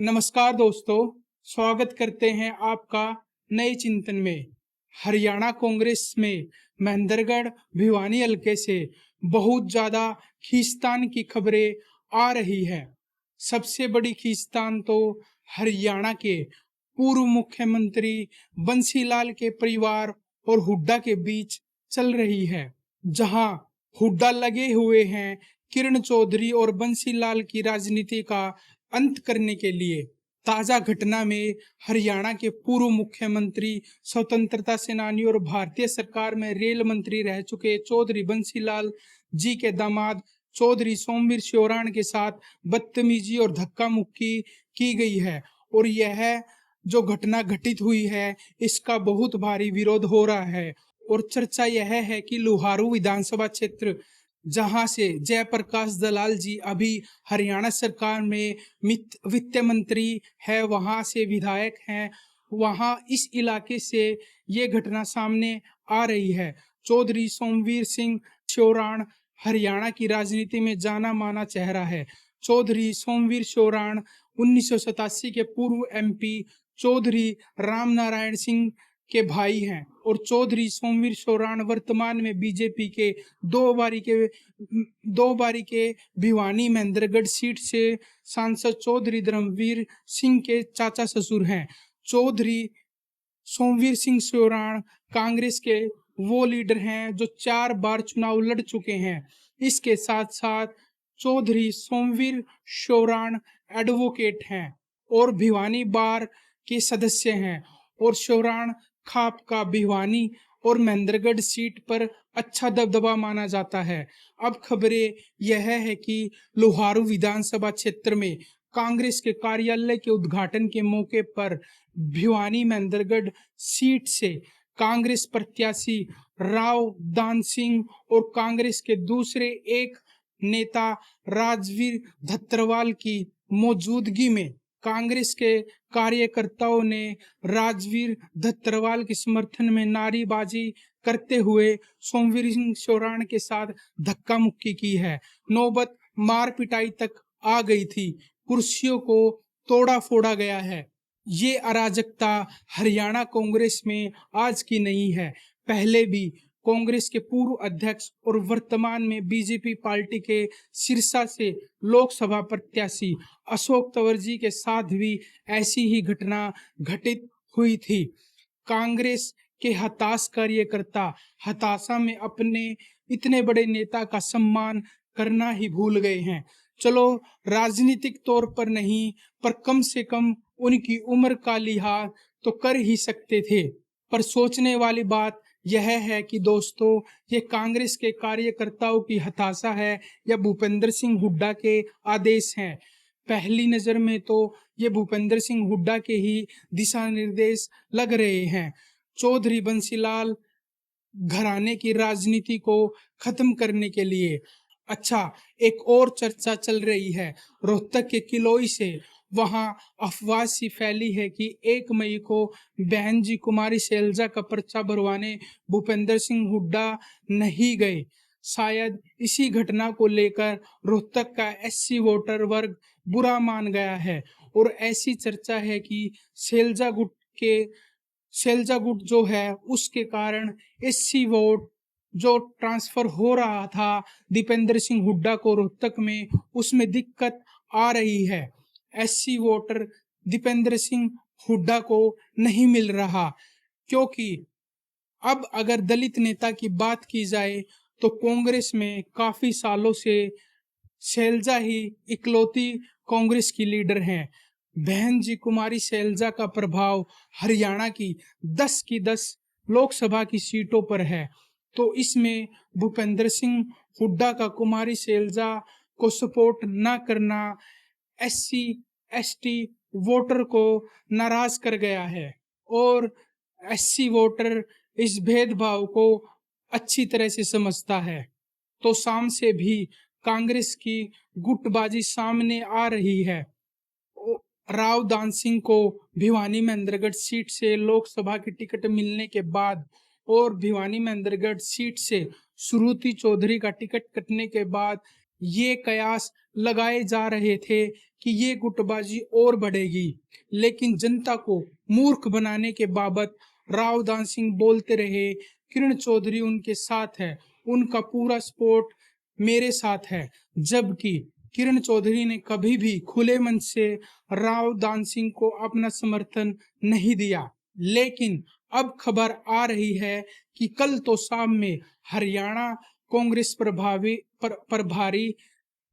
नमस्कार दोस्तों, स्वागत करते हैं आपका नए चिंतन में। हरियाणा कांग्रेस में महेंद्रगढ़ भिवानी हलके से बहुत ज़्यादा खींचतान की खबरें आ रही है। सबसे बड़ी खींचतान तो हरियाणा के पूर्व मुख्यमंत्री बंसीलाल के परिवार और हुड्डा के बीच चल रही है, जहां हुड्डा लगे हुए हैं किरण चौधरी और बंसीलाल की राजनीति का अंत करने के लिए। ताजा घटना में हरियाणा के पूर्व मुख्यमंत्री, स्वतंत्रता सेनानी और भारतीय सरकार में रेल मंत्री रह चुके चौधरी बंसीलाल जी के दामाद चौधरी सोमवीर शोराण के साथ बदतमीजी और धक्का मुक्की की गई है। और यह जो घटना घटित हुई है, इसका बहुत भारी विरोध हो रहा है। और चर्चा यह है कि लुहारू विधानसभा क्षेत्र, जहां से जयप्रकाश दलाल जी अभी हरियाणा सरकार में वित्त मंत्री है, वहां से विधायक हैं, वहां इस इलाके से ये घटना सामने आ रही है। चौधरी सोमवीर सिंह शोराण हरियाणा की राजनीति में जाना माना चेहरा है। चौधरी सोमवीर शोराण 1987 के पूर्व एमपी चौधरी राम नारायण सिंह के भाई हैं और चौधरी सोमवीर शोराण वर्तमान में बीजेपी के दो बारी के भिवानी महेंद्रगढ़ सीट से सांसद चौधरी धर्मवीर सिंह के चाचा ससुर हैं। चौधरी सोमवीर सिंह शोराण कांग्रेस के वो लीडर हैं जो 4 बार चुनाव लड़ चुके हैं। इसके साथ साथ चौधरी सोमवीर शोराण एडवोकेट हैं और भिवानी बार के सदस्य हैं और शोराण खाप का भिवानी और महेंद्रगढ़ सीट पर अच्छा दबदबा माना जाता है। अब खबरें यह है कि लुहारू विधानसभा क्षेत्र में कांग्रेस के कार्यालय के उद्घाटन के मौके पर भिवानी महेंद्रगढ़ सीट से कांग्रेस प्रत्याशी राव दान सिंह और कांग्रेस के दूसरे एक नेता राजवीर धत्रवाल की मौजूदगी में कांग्रेस के कार्यकर्ताओं ने राजवीर धत्रवाल के समर्थन में नारेबाजी करते हुए सोमवीर सिंह शोराण के साथ धक्का मुक्की की है। नौबत मार पिटाई तक आ गई थी, कुर्सियों को तोड़ा फोड़ा गया है। ये अराजकता हरियाणा कांग्रेस में आज की नहीं है, पहले भी कांग्रेस के पूर्व अध्यक्ष और वर्तमान में बीजेपी पार्टी के सिरसा से लोकसभा प्रत्याशी अशोक तंवर जी के साथ भी ऐसी ही घटना घटित हुई थी। कांग्रेस के हताश कार्यकर्ता हताशा में अपने इतने बड़े नेता का सम्मान करना ही भूल गए हैं। चलो, राजनीतिक तौर पर नहीं, पर कम से कम उनकी उम्र का लिहाज तो कर ही सकते थे। पर सोचने वाली बात यह है कि दोस्तों, ये कांग्रेस के कार्यकर्ताओं की हताशा है या भूपेंद्र सिंह हुड्डा के आदेश हैं। पहली नजर में तो ये भूपेंद्र सिंह हुड्डा के ही दिशा निर्देश लग रहे हैं। चौधरी बंसीलाल घराने की राजनीति को खत्म करने के लिए। अच्छा, एक और चर्चा चल रही है रोहतक के किलोई से। वहां अफवाह सी फैली है कि 1 मई को बहन जी कुमारी शैलजा का पर्चा भरवाने भूपेंद्र सिंह हुड्डा नहीं गए। शायद इसी घटना को लेकर रोहतक का एससी वोटर वर्ग बुरा मान गया है और ऐसी चर्चा है कि शैलजा गुट जो है, उसके कारण एससी वोट जो ट्रांसफर हो रहा था दीपेंद्र सिंह हुड्डा को रोहतक में, उसमें दिक्कत आ रही है। एससी वोटर दीपेंद्र सिंह हुड्डा को नहीं मिल रहा, क्योंकि अब अगर दलित नेता की बात की जाए तो कांग्रेस में काफी सालों से शैलजा ही इकलौती कांग्रेस की लीडर हैं। बहन जी कुमारी शैलजा का प्रभाव हरियाणा की 10 लोकसभा की सीटों पर है, तो इसमें भूपेंद्र सिंह हुड्डा का कुमारी शैलजा को सपोर्ट न करना एससी एसटी वोटर को नाराज कर गया है और एससी वोटर इस भेदभाव को अच्छी तरह से समझता है। तो शाम से भी कांग्रेस की गुटबाजी सामने आ रही है। राव दान सिंह को भिवानी महेंद्रगढ़ सीट से लोकसभा की टिकट मिलने के बाद और भिवानी महेंद्रगढ़ सीट से श्रुति चौधरी का टिकट कटने के बाद ये कयास लगाए जा रहे थे कि ये गुटबाजी और बढ़ेगी, लेकिन जनता को मूर्ख बनाने के बाबत राव दान सिंह बोलते रहे, किरण चौधरी उनके साथ है, उनका पूरा सपोर्ट मेरे साथ है। जबकि किरण चौधरी ने कभी भी खुले मन से राव दान सिंह को अपना समर्थन नहीं दिया। लेकिन अब खबर आ रही है कि कल तो शाम में हरियाणा कांग्रेस प्रभारी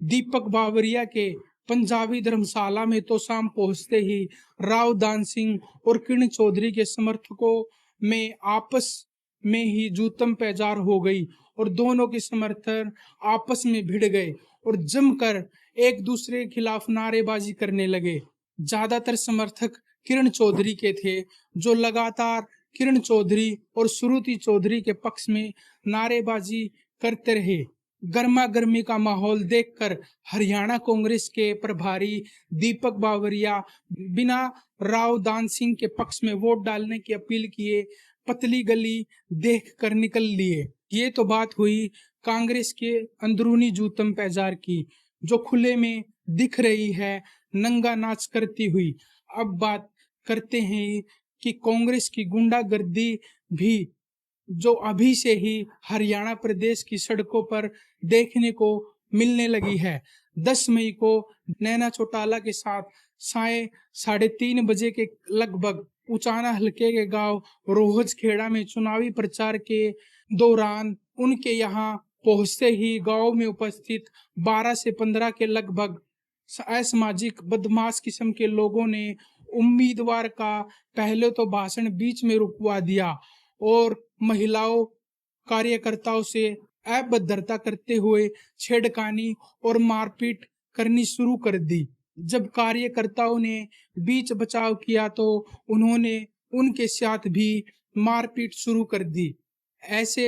दीपक बावरिया के पंजाबी धर्मशाला में तो शाम पहुंचते ही राव दान सिंह और किरण चौधरी के समर्थकों में आपस में ही जूतम पैजार हो गई और दोनों के समर्थक आपस में भिड़ गए और जमकर एक दूसरे के खिलाफ नारेबाजी करने लगे। ज्यादातर समर्थक किरण चौधरी के थे, जो लगातार किरण चौधरी और श्रुति चौधरी के पक्ष में नारेबाजी करते रहे। गर्मा गर्मी का माहौल देखकर हरियाणा कांग्रेस के प्रभारी दीपक बावरिया बिना राव दान सिंह के पक्ष में वोट डालने की अपील किए पतली गली देखकर निकल लिए। ये तो बात हुई कांग्रेस के अंदरूनी जूतम पैजार की, जो खुले में दिख रही है नंगा नाच करती हुई। अब बात करते हैं कि कांग्रेस की गुंडागर्दी भी, जो अभी से ही हरियाणा प्रदेश की सड़कों पर देखने को मिलने लगी है। 10 मई को नैना चौटाला के साथ साय 3:30 बजे के लगभग उचाना हलके के गांव रोहजखेड़ा में चुनावी प्रचार के दौरान उनके यहां पहुंचते ही गांव में उपस्थित 12 से 15 के लगभग असामाजिक बदमाश किस्म के लोगों ने उम्मीदवार का पहले तो भाषण बीच में रुकवा दिया और महिलाओं कार्यकर्ताओं से अभद्रता करते हुए छेड़खानी और मारपीट करनी शुरू कर दी। जब कार्यकर्ताओं ने बीच बचाव किया तो उन्होंने उनके साथ भी मारपीट शुरू कर दी। ऐसे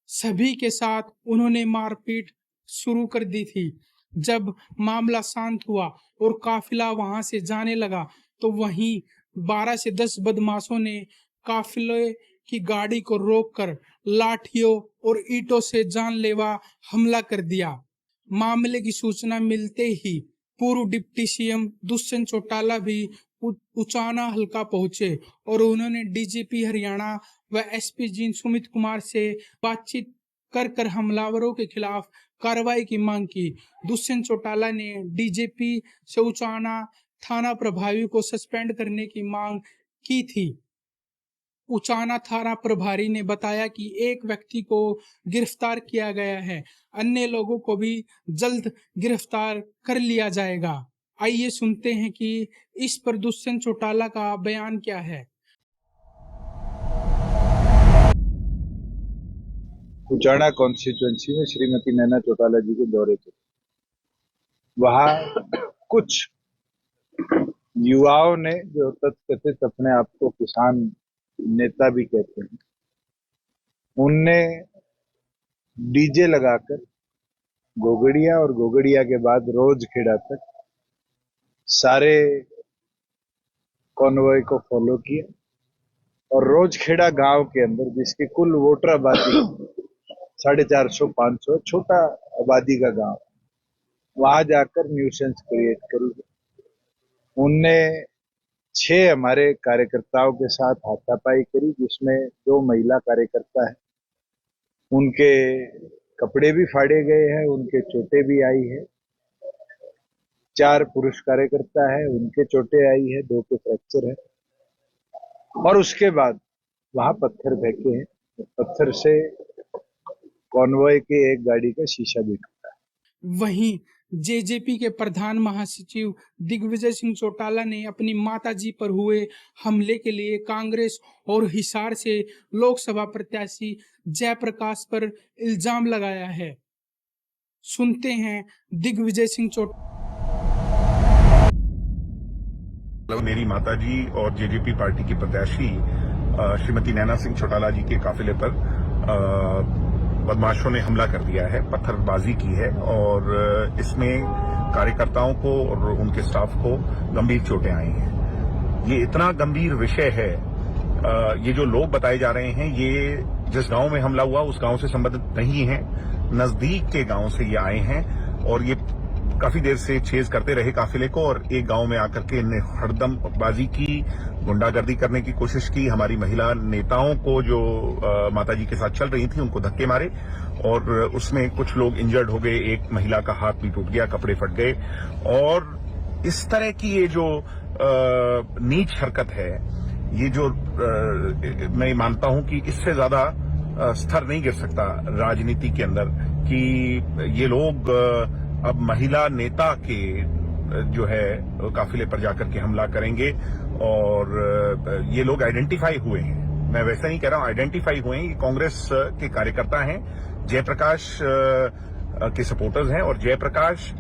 सभी के साथ उन्होंने मारपीट शुरू कर दी थी। जब मामला शांत हुआ और काफिला वहां से जाने लगा तो वहीं 12 से 10 बदमाशों ने काफिले की गाड़ी को रोककर लाठियों और ईंटों से जानलेवा हमला कर दिया। मामले की सूचना मिलते ही पूर्व डिप्टी सीएम दुष्यंत चौटाला भी उचाना हल्का पहुंचे और उन्होंने डीजीपी हरियाणा व एसपी जी सुमित कुमार से बातचीत कर हमलावरों के खिलाफ कार्रवाई की मांग की। दुष्यंत चौटाला ने डीजीपी से उचाना थाना प्रभारी को सस्पेंड करने की मांग की थी। उचाना थाना प्रभारी ने बताया कि एक व्यक्ति को गिरफ्तार किया गया है, अन्य लोगों को भी जल्द गिरफ्तार कर लिया जाएगा। आइए सुनते हैं कि इस पर दुष्यंत चौटाला का बयान क्या है। उचाना कॉन्स्टिट्यूएंसी में श्रीमती नैना चौटाला जी के दौरे थे। वहां कुछ युवाओं ने, जो तथाकथित अपने आप को किसान नेता भी कहते हैं, उनने डीजे लगाकर गोगड़िया और गोगड़िया के बाद रोजखेड़ा तक सारे कॉन्वॉय को फॉलो किया और रोजखेड़ा गांव के अंदर, जिसकी कुल वोटर आबादी 450-500, छोटा आबादी का गांव, वहां जाकर न्यूसेंस क्रिएट करी। उनने 6 हमारे कार्यकर्ताओं के साथ हाथापाई करी, जिसमें 2 महिला कार्यकर्ता है, उनके कपड़े भी फाड़े गए हैं, उनके चोटें भी आई है। 4 पुरुष कार्यकर्ता है, उनके चोटें आई है, 2 के फ्रैक्चर है। और उसके बाद वहां पत्थर फेंके हैं, पत्थर से कॉन्वॉय के एक गाड़ी का शीशा भी टूटा है। वहीं जेजेपी के प्रधान महासचिव दिग्विजय सिंह चौटाला ने अपनी माताजी पर हुए हमले के लिए कांग्रेस और हिसार से लोकसभा प्रत्याशी जयप्रकाश पर इल्जाम लगाया है। सुनते हैं दिग्विजय सिंह चौटाला। मेरी माताजी और जेजेपी पार्टी की प्रत्याशी श्रीमती नैना सिंह चौटाला जी के काफिले पर बदमाशों ने हमला कर दिया है, पत्थरबाजी की है और इसमें कार्यकर्ताओं को और उनके स्टाफ को गंभीर चोटें आई हैं। ये इतना गंभीर विषय है, ये जो लोग बताए जा रहे हैं, ये जिस गांव में हमला हुआ उस गांव से संबंधित नहीं है, नजदीक के गांव से ये आए हैं और ये काफी देर से चेज करते रहे काफिले को और एक गांव में आकर के इनने हड़दमबाजी की, गुंडागर्दी करने की कोशिश की। हमारी महिला नेताओं को जो माताजी के साथ चल रही थी उनको धक्के मारे और उसमें कुछ लोग इंजर्ड हो गए। एक महिला का हाथ भी टूट गया, कपड़े फट गए। और इस तरह की ये जो नीच हरकत है, ये जो मैं मानता हूं कि इससे ज्यादा स्तर नहीं गिर सकता राजनीति के अंदर कि ये लोग अब महिला नेता के जो है काफिले पर जाकर के हमला करेंगे। और ये लोग आइडेंटिफाई हुए हैं, मैं वैसा नहीं कह रहा हूं, आइडेंटिफाई हुए हैं। ये कांग्रेस के कार्यकर्ता हैं, जयप्रकाश के सपोर्टर्स हैं। और जयप्रकाश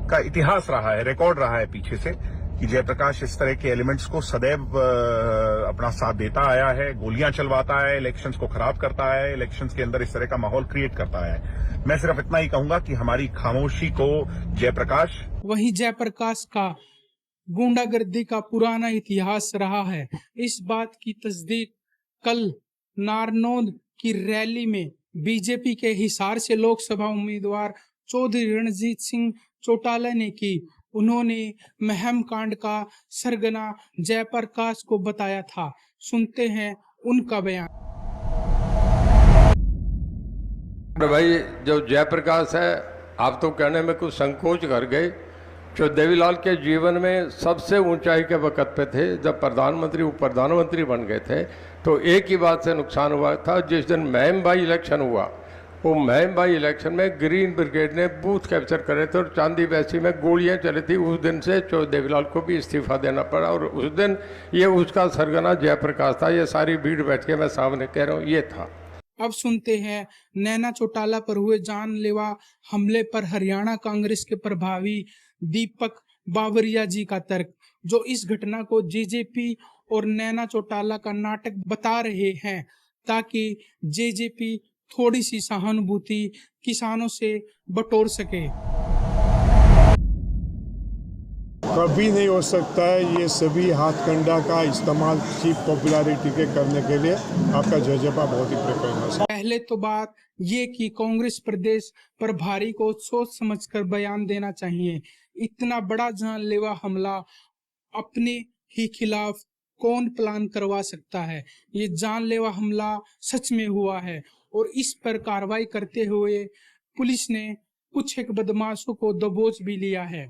का इतिहास रहा है, रिकॉर्ड रहा है पीछे से कि जयप्रकाश इस तरह के एलिमेंट्स को सदैव अपना साथ देता आया है, गोलियां चलवाता है, इलेक्शंस को खराब करता है, इलेक्शंस के अंदर इस तरह का माहौल क्रिएट करता है। मैं सिर्फ इतना ही कहूंगा कि हमारी खामोशी को जयप्रकाश वही जयप्रकाश का गुंडागर्दी का पुराना इतिहास रहा है। इस बात की तस्दीक कल नारनौंद की रैली में बीजेपी के हिसार से लोकसभा उम्मीदवार चौधरी रणजीत सिंह चौटाला ने की। उन्होंने महम कांड का सरगना जयप्रकाश को बताया था। सुनते हैं उनका बयान। भाई, जो जयप्रकाश है, आप तो कहने में कुछ संकोच कर गए। जो देवीलाल के जीवन में सबसे ऊंचाई के वक्त पे थे, जब प्रधानमंत्री उप प्रधानमंत्री बन गए थे, तो एक ही बात से नुकसान हुआ था। जिस दिन महम बाई इलेक्शन हुआ, वो महम बाई इलेक्शन में ग्रीन ब्रिगेड ने बूथ कैप्चर करे थे और चांदी बैसी में गोलियां चली थी। उस दिन से देवीलाल को भी इस्तीफा देना पड़ा और उस दिन ये उसका सरगना जयप्रकाश था। ये सारी भीड़ बैठ के मैं सामने कह रहा हूँ, ये था। अब सुनते हैं नैना चौटाला पर हुए जानलेवा हमले पर हरियाणा कांग्रेस के प्रभारी दीपक बावरिया जी का तर्क, जो इस घटना को जेजेपी और नैना चौटाला का नाटक बता रहे हैं ताकि जेजेपी थोड़ी सी सहानुभूति किसानों से बटोर सके। कभी नहीं हो सकता है ये सभी हाथकंडा का इस्तेमाल चीप पॉपुलैरिटी के करने के लिए। आपका जजेपा बहुत ही प्रेफरेंस है। पहले तो बात ये कि कांग्रेस प्रदेश प्रभारी को सोच समझकर बयान देना चाहिए। इतना बड़ा जानलेवा हमला अपने ही खिलाफ कौन प्लान करवा सकता है? ये जानलेवा हमला सच में हुआ है और इस पर कार्रवाई करते हुए पुलिस ने कुछ एक बदमाशों को दबोच भी लिया है।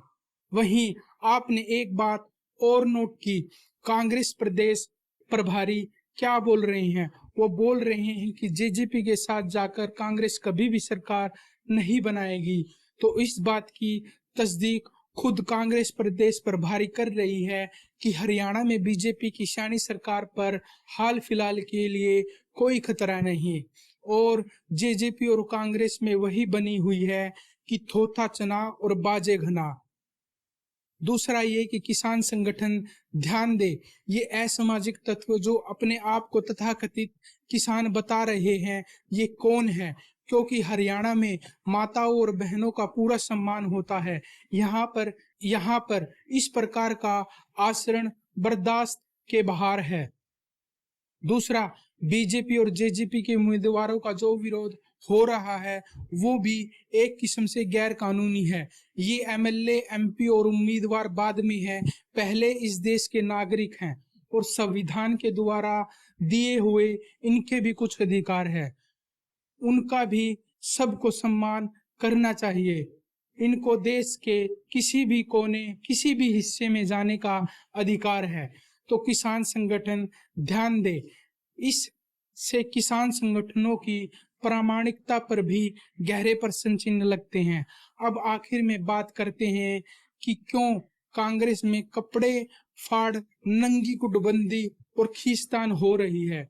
वहीं आपने एक बात और नोट की, कांग्रेस प्रदेश प्रभारी क्या बोल रहे हैं? वो बोल रहे हैं कि जेजेपी के साथ जाकर कांग्रेस कभी भी सरकार नहीं बनाएगी। तो इस बात की तस्दीक खुद कांग्रेस प्रदेश प्रभारी कर रही है कि हरियाणा में बीजेपी की शानी सरकार पर हाल फिलहाल के लिए कोई खतरा नहीं और जेजेपी और कांग्रेस में वही बनी हुई है कि थोथा चना और बाजे घना। दूसरा ये कि किसान संगठन ध्यान दे, ये असामाजिक तत्व जो अपने आप को तथाकथित किसान बता रहे हैं, ये कौन है? क्योंकि हरियाणा में माताओं और बहनों का पूरा सम्मान होता है। यहाँ पर इस प्रकार का आचरण बर्दाश्त के बाहर है। दूसरा, बीजेपी और जेजेपी के उम्मीदवारों का जो विरोध हो रहा है वो भी एक किस्म से गैर कानूनी है। ये एमएलए, एमपी और उम्मीदवार बाद में है, पहले इस देश के नागरिक हैं और संविधान के द्वारा दिए हुए इनके भी कुछ अधिकार है। उनका भी सबको सम्मान करना चाहिए। इनको देश के किसी भी कोने, किसी भी हिस्से में जाने का अधिकार है। तो किसान संगठन ध्यान दे, इससे किसान संगठनों की प्रामाणिकता पर भी गहरे प्रश्न चिन्ह लगते हैं। अब आखिर में बात करते हैं कि क्यों कांग्रेस में कपड़े फाड़, नंगी गुटबंदी और खींचतान हो रही है।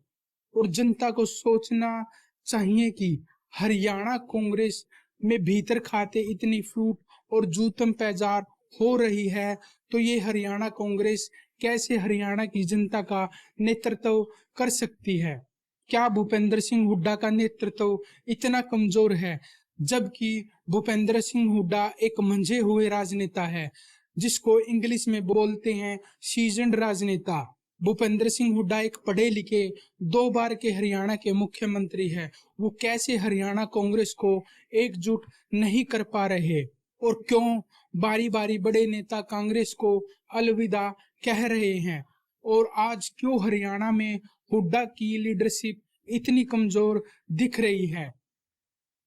और जनता को सोचना चाहिए कि हरियाणा कांग्रेस में भीतर खाते इतनी फूट और जूतम पैजार हो रही है, तो ये हरियाणा कांग्रेस कैसे हरियाणा की जनता का नेतृत्व कर सकती है? क्या भूपेंद्र सिंह हुड्डा का नेतृत्व इतना कमजोर है? जबकि भूपेंद्र सिंह हुड्डा एक मंझे हुए राजनेता है, जिसको इंग्लिश में बोलते हैं सीजन्ड राजनेता। भूपेंद्र सिंह हुड्डा एक पढ़े लिखे 2 बार के हरियाणा के मुख्यमंत्री है। वो कैसे हरियाणा कांग्रेस को एकजुट नहीं कर पा रहे और क्यों बारी बारी बड़े नेता कांग्रेस को अलविदा कह रहे हैं, और आज क्यों हरियाणा में हुड्डा की लीडरशिप इतनी कमजोर दिख रही है।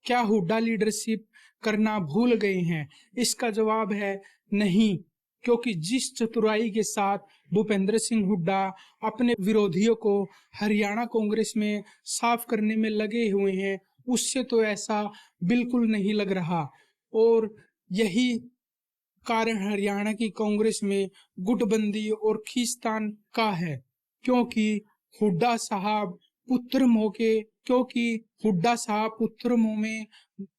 क्या हुड्डा लीडरशिप करना भूल गए हैं? इसका जवाब है नहीं, क्योंकि जिस चतुराई के साथ भूपेंद्र सिंह हुड्डा अपने विरोधियों को हरियाणा कांग्रेस में साफ करने में लगे हुए हैं, उससे तो ऐसा बिल्कुल नहीं लग रहा। और यही कारण हरियाणा की कांग्रेस में गुटबंदी और खींचतान का है, क्योंकि हुड्डा साहब पुत्र मुंह में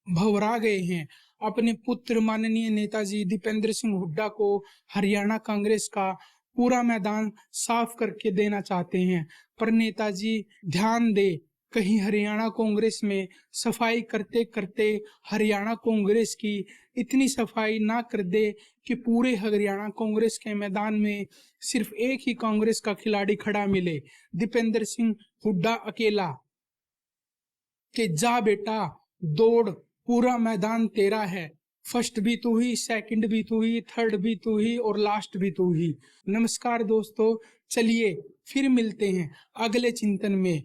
भंवरा गए हैं। अपने पुत्र माननीय नेताजी दीपेंद्र सिंह हुड्डा को हरियाणा कांग्रेस का पूरा मैदान साफ करके देना चाहते हैं, पर नेताजी ध्यान दे, कहीं हरियाणा कांग्रेस में सफाई करते करते हरियाणा कांग्रेस की इतनी सफाई ना कर दे कि पूरे हरियाणा कांग्रेस के मैदान में सिर्फ एक ही कांग्रेस का खिलाड़ी खड़ा मिले, दीपेंद्र सिंह हुड्डा अकेला, कि जा बेटा दौड़, पूरा मैदान तेरा है, फर्स्ट भी तू ही, सेकंड भी तू ही, थर्ड भी तू ही और लास्ट भी तू ही। नमस्कार दोस्तों, चलिए फिर मिलते हैं अगले चिंतन में।